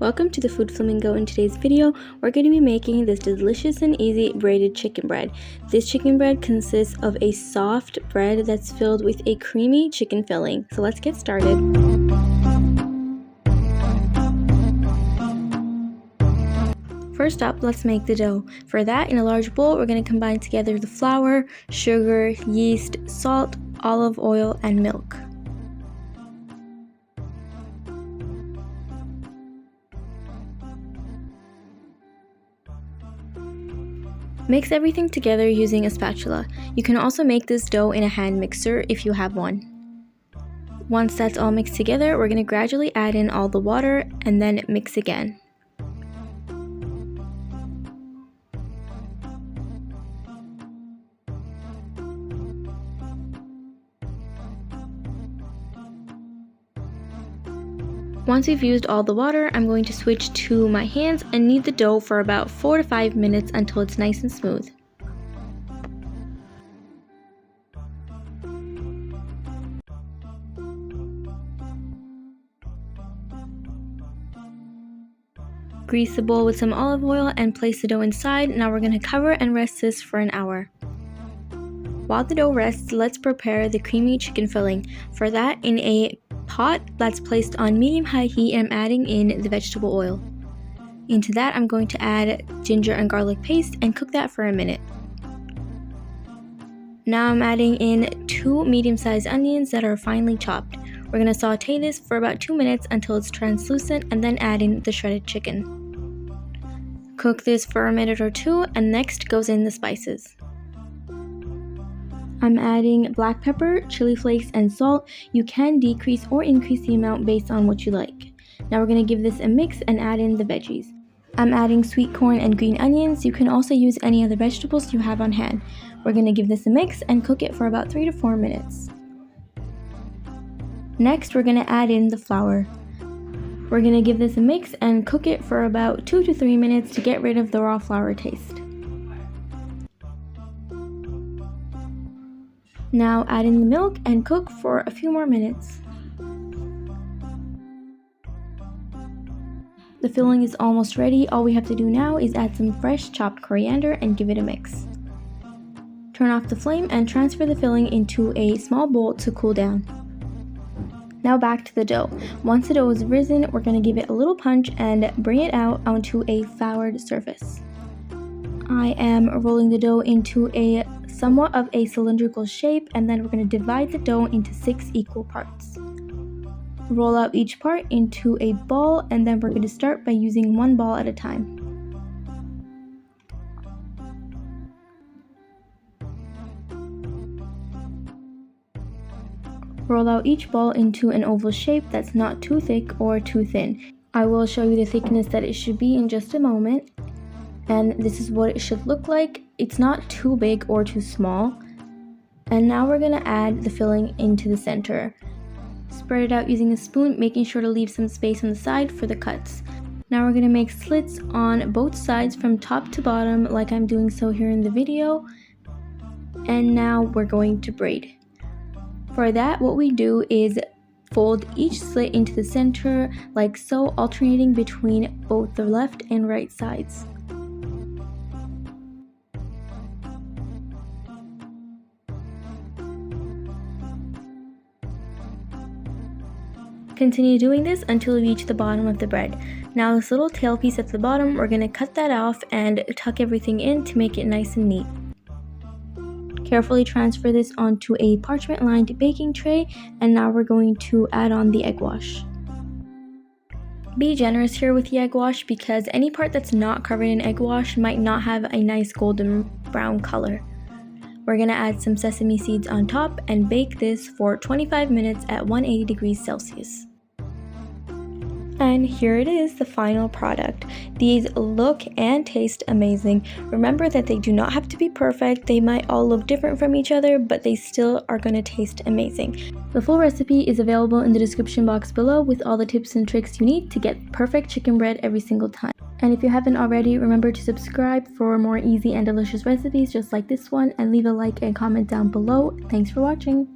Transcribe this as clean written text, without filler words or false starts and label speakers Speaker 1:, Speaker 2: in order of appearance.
Speaker 1: Welcome to the Food Flamingo. In today's video, we're going to be making this delicious and easy braided chicken bread. This chicken bread consists of a soft bread that's filled with a creamy chicken filling. So let's get started. First up, let's make the dough. For that, in a large bowl, we're going to combine together the flour, sugar, yeast, salt, olive oil, and milk. Mix everything together using a spatula. You can also make this dough in a hand mixer if you have one. Once that's all mixed together, we're going to gradually add in all the water and then mix again. Once we've used all the water, I'm going to switch to my hands and knead the dough for about 4 to 5 minutes until it's nice and smooth. Grease the bowl with some olive oil and place the dough inside. Now we're going to cover and rest this for an hour. While the dough rests, let's prepare the creamy chicken filling. For that, in a pot that's placed on medium-high heat, I'm adding in the vegetable oil. Into that, I'm going to add ginger and garlic paste and cook that for a minute. Now I'm adding in 2 medium-sized onions that are finely chopped. We're going to saute this for about 2 minutes until it's translucent and then add in the shredded chicken. Cook this for a minute or two, and next goes in the spices. I'm adding black pepper, chili flakes, and salt. You can decrease or increase the amount based on what you like. Now we're going to give this a mix and add in the veggies. I'm adding sweet corn and green onions. You can also use any other vegetables you have on hand. We're going to give this a mix and cook it for about 3 to 4 minutes. Next, we're going to add in the flour. We're going to give this a mix and cook it for about 2 to 3 minutes to get rid of the raw flour taste. Now add in the milk and cook for a few more minutes. The filling is almost ready. All we have to do now is add some fresh chopped coriander and give it a mix. Turn off the flame and transfer the filling into a small bowl to cool down. Now back to the dough. Once the dough is risen, we're going to give it a little punch and bring it out onto a floured surface. I am rolling the dough into a somewhat of a cylindrical shape, and then we're going to divide the dough into 6 equal parts. Roll out each part into a ball, and then we're going to start by using one ball at a time. Roll out each ball into an oval shape that's not too thick or too thin. I will show you the thickness that it should be in just a moment. And this is what it should look like. It's not too big or too small. And now we're going to add the filling into the center. Spread it out using a spoon, making sure to leave some space on the side for the cuts. Now we're going to make slits on both sides from top to bottom, like I'm doing so here in the video. And now we're going to braid. For that, what we do is fold each slit into the center like so, alternating between both the left and right sides. Continue doing this until you reach the bottom of the bread. Now this little tail piece at the bottom, we're going to cut that off and tuck everything in to make it nice and neat. Carefully transfer this onto a parchment-lined baking tray, and now we're going to add on the egg wash. Be generous here with the egg wash because any part that's not covered in egg wash might not have a nice golden brown color. We're going to add some sesame seeds on top and bake this for 25 minutes at 180 degrees Celsius. And here it is, the final product. These look and taste amazing. Remember that they do not have to be perfect. They might all look different from each other, but they still are going to taste amazing. The full recipe is available in the description box below with all the tips and tricks you need to get perfect chicken bread every single time. And if you haven't already, remember to subscribe for more easy and delicious recipes just like this one, and leave a like and comment down below. Thanks for watching.